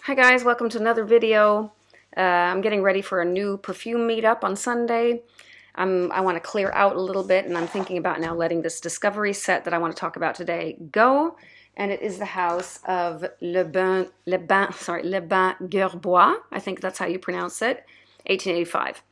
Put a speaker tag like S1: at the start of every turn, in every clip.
S1: Hi guys, welcome to another video. I'm getting ready for a new perfume meetup on Sunday. I want to clear out a little bit, and I'm thinking about now letting this discovery set that I want to talk about today go. And it is the house of Les Bains Guerbois. I think that's how you pronounce it. 1885.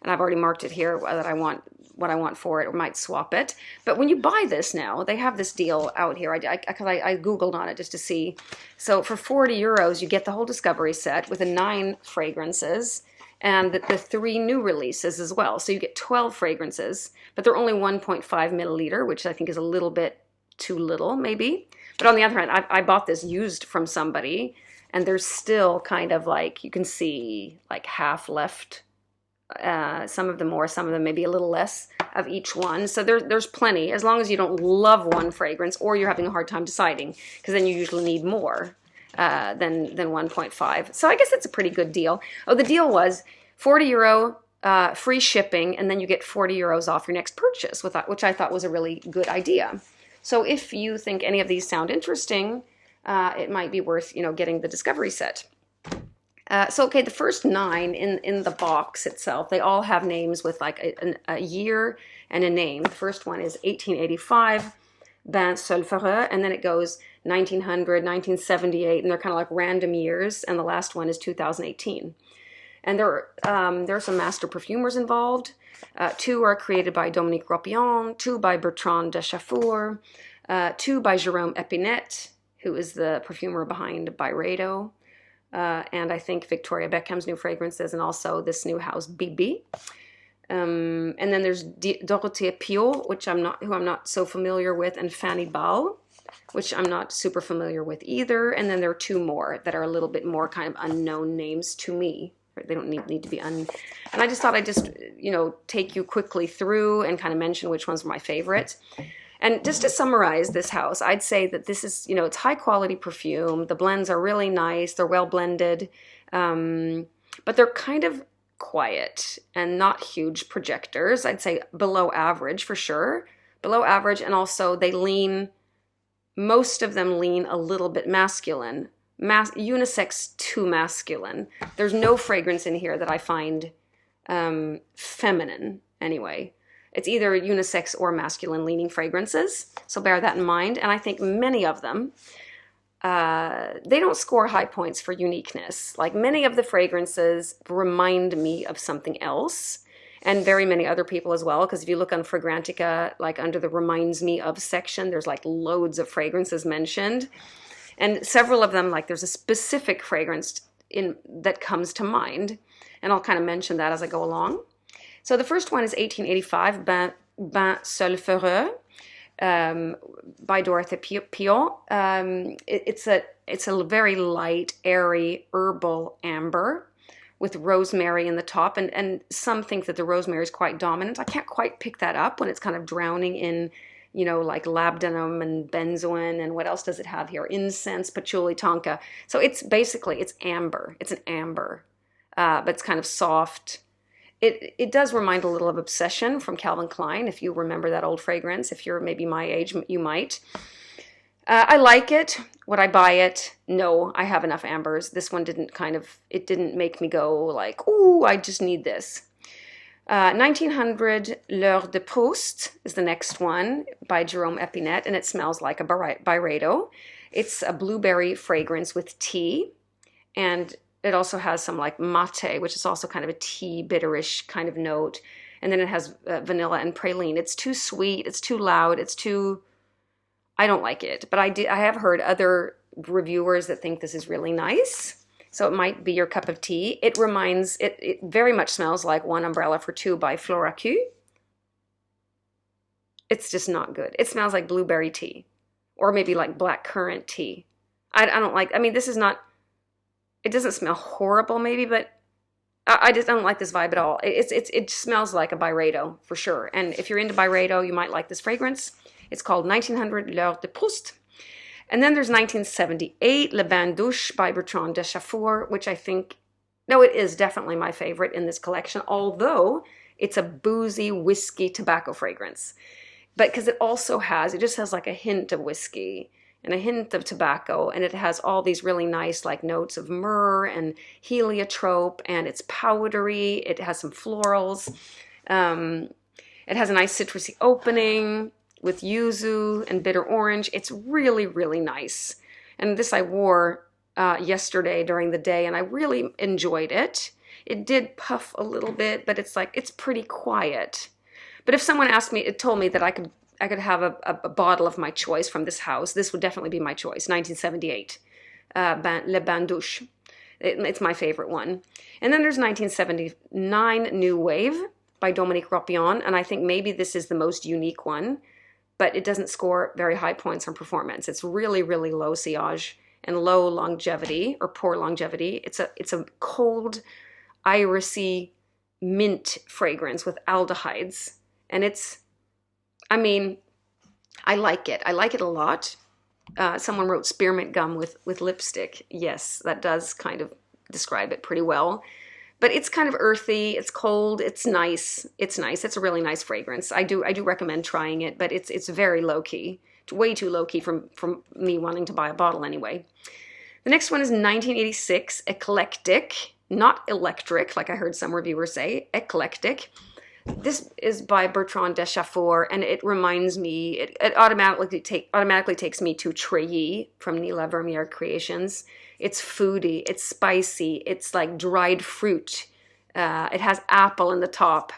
S1: And I've already marked it here that I want what I want for it, or might swap it. But when you buy this now, they have this deal out here. I Googled on it just to see. So for 40 euros, you get the whole discovery set with the 9 fragrances and the 3 new releases as well. So you get 12 fragrances, but they're only 1.5 milliliter, which I think is a little bit too little, maybe. But on the other hand, I bought this used from somebody, and there's still kind of like, you can see like half left. Some of them more, some of them maybe a little less of each one. So there's plenty, as long as you don't love one fragrance or you're having a hard time deciding, because then you usually need more than 1.5. So I guess it's a pretty good deal. Oh, the deal was 40 euro, free shipping, and then you get 40 euros off your next purchase, which I thought was a really good idea. So if you think any of these sound interesting, it might be worth, getting the discovery set. Okay, the first 9 in the box itself, they all have names with like a year and a name. The first one is 1885, Bains Sulfureux, and then it goes 1900, 1978, and they're kind of like random years, and the last one is 2018. And there are some master perfumers involved. 2 are created by Dominique Ropion, 2 by Bertrand de Chaffour, 2 by Jérôme Epinette, who is the perfumer behind Byredo. And I think Victoria Beckham's new fragrances, and also this new house, Bibi. And then there's Dorothée Piot, who I'm not so familiar with, and Fanny Ball, which I'm not super familiar with either. And then there are 2 more that are a little bit more kind of unknown names to me. They don't need to be And I just thought I'd just, take you quickly through and kind of mention which ones were my favorite. And just to summarize this house, I'd say that this is, it's high quality perfume. The blends are really nice. They're well blended, but they're kind of quiet and not huge projectors. I'd say below average for sure. Below average, and also most of them lean a little bit masculine. Unisex to masculine. There's no fragrance in here that I find feminine anyway. It's either unisex or masculine leaning fragrances, so bear that in mind. And I think many of them, they don't score high points for uniqueness. Like, many of the fragrances remind me of something else, and very many other people as well, because if you look on Fragrantica, like under the reminds me of section, there's like loads of fragrances mentioned. And several of them, like, there's a specific fragrance that comes to mind, and I'll kind of mention that as I go along. So the first one is 1885, Bains Sulfureux, by Dorothée Piot. It's a very light, airy, herbal amber with rosemary in the top, and some think that the rosemary is quite dominant. I can't quite pick that up when it's kind of drowning in, like labdanum and benzoin, and what else does it have here? Incense, patchouli, tonka. So it's amber. It's an amber, but it's kind of soft. It does remind a little of Obsession from Calvin Klein, if you remember that old fragrance. If you're maybe my age, you might. I like it. Would I buy it? No, I have enough ambers. This one didn't make me go like, ooh, I just need this. 1900, L'Heure de Proust is the next one by Jérôme Epinette, and it smells like a Byredo. It's a blueberry fragrance with tea, and it also has some like mate, which is also kind of a tea, bitterish kind of note. And then it has vanilla and praline. It's too sweet. It's too loud. I don't like it. But I have heard other reviewers that think this is really nice. So it might be your cup of tea. It very much smells like One Umbrella for Two by Florakiu. It's just not good. It smells like blueberry tea, or maybe like blackcurrant tea. I don't like, this is not, it doesn't smell horrible maybe, but I just don't like this vibe at all. It smells like a Byredo for sure. And if you're into Byredo, you might like this fragrance. It's called 1900 L'Heure de Proust. And then there's 1978 Les Bains Douches by Bertrand de Chaffour, which I think, no, it is definitely my favorite in this collection, although it's a boozy whiskey tobacco fragrance. But because it just has like a hint of whiskey. and a hint of tobacco, and it has all these really nice like notes of myrrh and heliotrope, and it's powdery. It has some florals. It has a nice citrusy opening with yuzu and bitter orange. It's really, really nice. And this I wore yesterday during the day, and I really enjoyed it. It did puff a little bit, but it's like, it's pretty quiet. But if someone asked me, it told me that I could have a bottle of my choice from this house, this would definitely be my choice. 1978, Les Bains Douches. It's my favorite one. And then there's 1979 New Wave by Dominique Ropion, and I think maybe this is the most unique one, but it doesn't score very high points on performance. It's really, really low sillage and low longevity, or poor longevity. It's a cold, irisy mint fragrance with aldehydes, and it's, I mean, I like it. I like it a lot. Someone wrote spearmint gum with lipstick. Yes, that does kind of describe it pretty well. But it's kind of earthy. It's cold. It's nice. It's nice. It's a really nice fragrance. I do recommend trying it, but it's very low key. It's way too low key from me wanting to buy a bottle anyway. The next one is 1986 Eclectique, not electric, like I heard some reviewers say. Eclectique. This is by Bertrand Deschaffour, and it reminds me, it automatically takes me to Trayee from Neela Vermeire Creations. It's foodie, it's spicy, it's like dried fruit. It has apple in the top.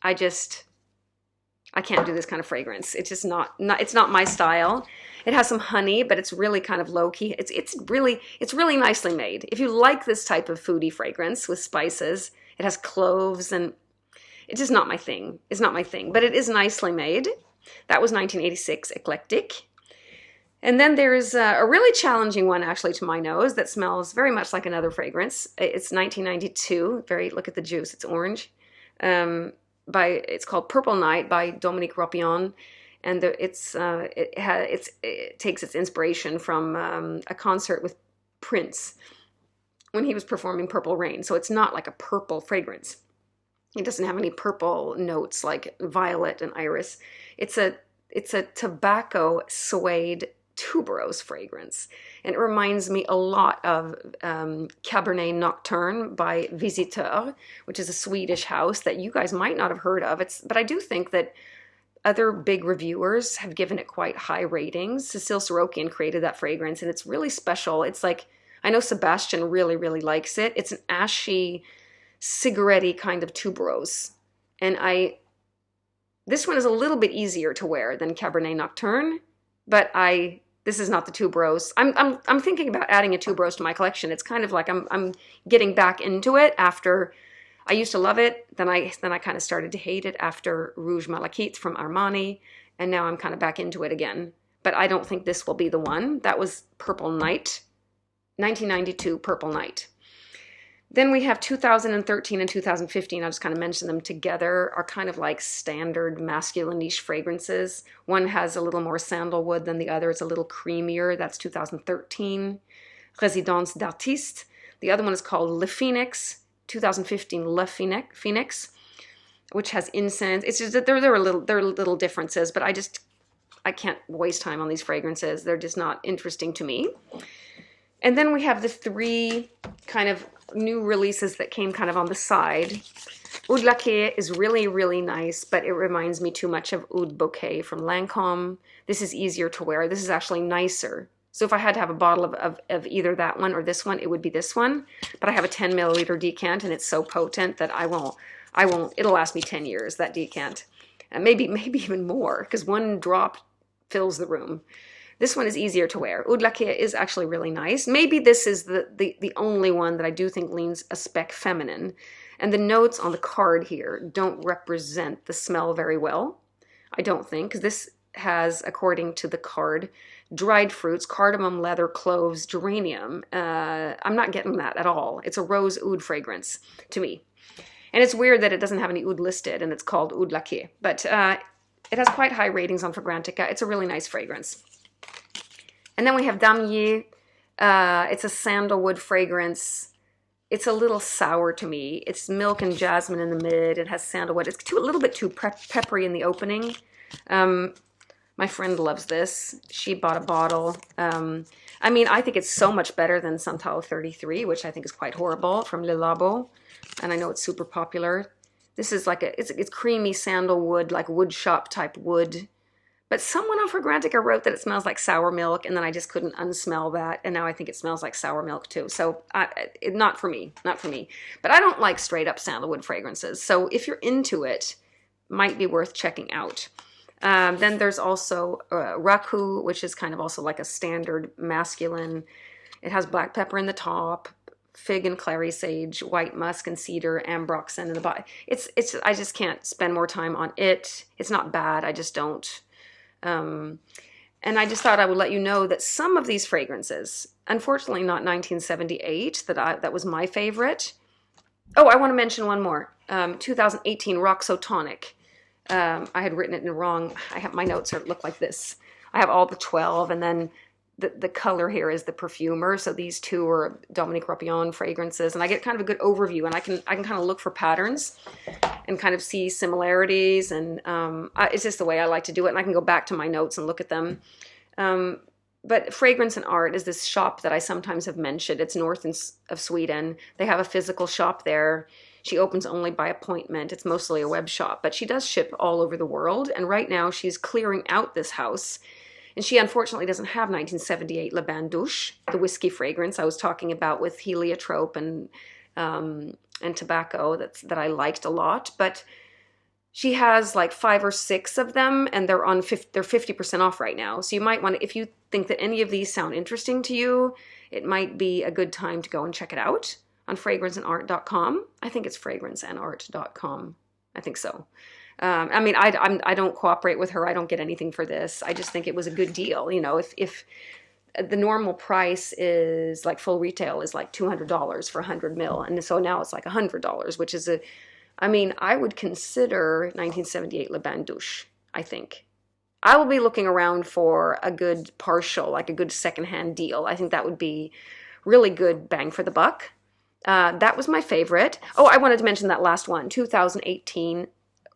S1: I can't do this kind of fragrance. It's just it's not my style. It has some honey, but it's really kind of low key. It's really nicely made. If you like this type of foodie fragrance with spices, it has cloves, and it's just not my thing. It's not my thing, but it is nicely made. That was 1986 Eclectique. And then there's a really challenging one, actually, to my nose that smells very much like another fragrance. It's 1992. Look at the juice. It's orange. It's called Purple Night by Dominique Ropion, and it takes its inspiration from a concert with Prince when he was performing Purple Rain. So it's not like a purple fragrance. It doesn't have any purple notes like violet and iris. It's a tobacco suede tuberose fragrance, and it reminds me a lot of Cabernet Nocturne by Visiteur, which is a Swedish house that you guys might not have heard of. But I do think that other big reviewers have given it quite high ratings. Cecile Sorokian created that fragrance, and it's really special. It's like, I know Sebastian really, really likes it. It's an ashy, cigarette-y kind of tuberose, and this one is a little bit easier to wear than Cabernet Nocturne, but this is not the tuberose. I'm thinking about adding a tuberose to my collection. It's kind of like I'm getting back into it after I used to love it. Then I kind of started to hate it after Rouge Malachite from Armani, and now I'm kind of back into it again. But I don't think this will be the one. That was Purple Night, 1992 Purple Night. Then we have 2013 and 2015, I'll just kind of mention them together, are kind of like standard masculine niche fragrances. One has a little more sandalwood than the other. It's a little creamier. That's 2013. Résidence d'Artiste. The other one is called Le Phénix, 2015 Le Phénix, which has incense. It's just that there are little differences, but I can't waste time on these fragrances. They're just not interesting to me. And then we have the three kind of new releases that came kind of on the side. Oud Laqué is really, really nice, but it reminds me too much of Oud Bouquet from Lancôme. This is easier to wear. This is actually nicer. So if I had to have a bottle of either that one or this one, it would be this one. But I have a 10 milliliter decant, and it's so potent that I won't, it'll last me 10 years, that decant. And maybe even more, because one drop fills the room. This one is easier to wear. Oud Laqué is actually really nice. Maybe this is the only one that I do think leans a speck feminine. And the notes on the card here don't represent the smell very well, I don't think, because this has, according to the card, dried fruits, cardamom, leather, cloves, geranium. I'm not getting that at all. It's a rose oud fragrance to me. And it's weird that it doesn't have any oud listed, and it's called Oud Laqué. But it has quite high ratings on Fragrantica. It's a really nice fragrance. And then we have Damier. It's a sandalwood fragrance. It's a little sour to me. It's milk and jasmine in the mid. It has sandalwood. It's a little bit too peppery in the opening. My friend loves this. She bought a bottle. I mean, I think it's so much better than Santal 33, which I think is quite horrible, from Labo. And I know it's super popular. This is like it's creamy sandalwood, like wood shop type wood. But someone on Fragrantica wrote that it smells like sour milk, and then I just couldn't unsmell that, and now I think it smells like sour milk too. So not for me, not for me. But I don't like straight up sandalwood fragrances. So if you're into it, might be worth checking out. Then there's also Raku, which is kind of also like a standard masculine. It has black pepper in the top, fig and clary sage, white musk and cedar, ambroxan in the bottom. I just can't spend more time on it. It's not bad. I just don't. And I just thought I would let you know that some of these fragrances, unfortunately not 1978, that was my favorite. Oh, I want to mention one more. 2018 Roxo Tonic. I had written it in wrong. My notes look like this. I have all the 12, and then the color here is the perfumer. So these two are Dominique Ropion fragrances, and I get kind of a good overview, and I can kind of look for patterns and kind of see similarities, and it's just the way I like to do it, and I can go back to my notes and look at them. But Fragrance and Art is this shop that I sometimes have mentioned. It's north of Sweden. They have a physical shop there. She opens only by appointment. It's mostly a web shop, but she does ship all over the world. And right now she's clearing out this house. And she unfortunately doesn't have 1978 Les Bains Douches, the whiskey fragrance I was talking about with heliotrope and tobacco that I liked a lot. But she has like 5 or 6 of them, and they're 50% off right now. So you might want to, if you think that any of these sound interesting to you, it might be a good time to go and check it out on fragranceandart.com. I think it's fragranceandart.com. I think so. I mean, I don't cooperate with her. I don't get anything for this. I just think it was a good deal. You know, if the normal price is like full retail is like $200 for 100 ml. And so now it's like $100, which is I mean, I would consider 1978 Les Bains Douches, I think. I will be looking around for a good partial, like a good secondhand deal. I think that would be really good bang for the buck. That was my favorite. Oh, I wanted to mention that last one, 2018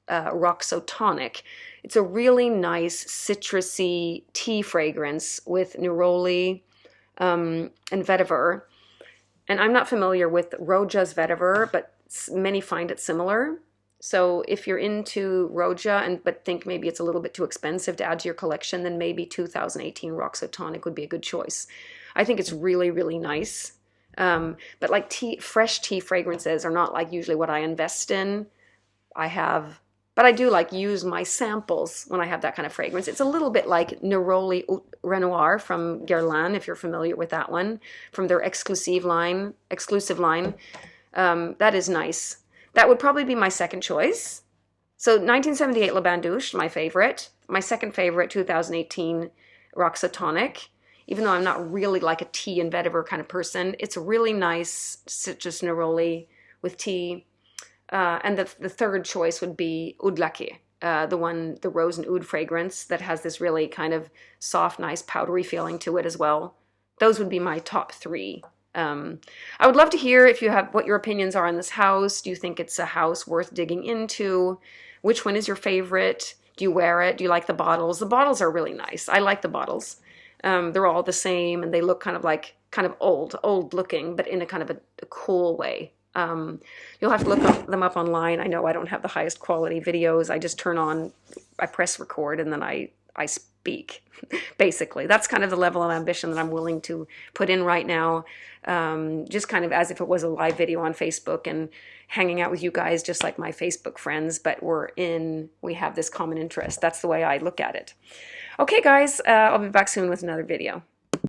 S1: Roxo Tonic. It's a really nice citrusy tea fragrance with neroli and vetiver. And I'm not familiar with Roja's vetiver, but many find it similar. So if you're into Roja but think maybe it's a little bit too expensive to add to your collection, then maybe 2018 Roxo Tonic would be a good choice. I think it's really, really nice. But like fresh tea fragrances are not like usually what I invest in. But I do like use my samples when I have that kind of fragrance. It's a little bit like Neroli Renoir from Guerlain, if you're familiar with that one, from their exclusive line. That is nice. That would probably be my second choice. So 1978 Les Bains Douches, my favorite. My second favorite, 2018 Roxo Tonic. Even though I'm not really like a tea and vetiver kind of person, it's a really nice citrus neroli with tea. And the third choice would be Oud Laqué, the rose and oud fragrance that has this really kind of soft, nice, powdery feeling to it as well. Those would be my top 3. I would love to hear if you have what your opinions are on this house. Do you think it's a house worth digging into? Which one is your favorite? Do you wear it? Do you like the bottles? The bottles are really nice. I like the bottles. They're all the same, and they look kind of old looking, but in a kind of a cool way. You'll have to look them up online. I know I don't have the highest quality videos. I just I press record, and then I speak. Basically, that's kind of the level of ambition that I'm willing to put in right now. Just kind of as if it was a live video on Facebook and hanging out with you guys just like my Facebook friends, but we have this common interest. That's the way I look at it. Okay, guys, I'll be back soon with another video.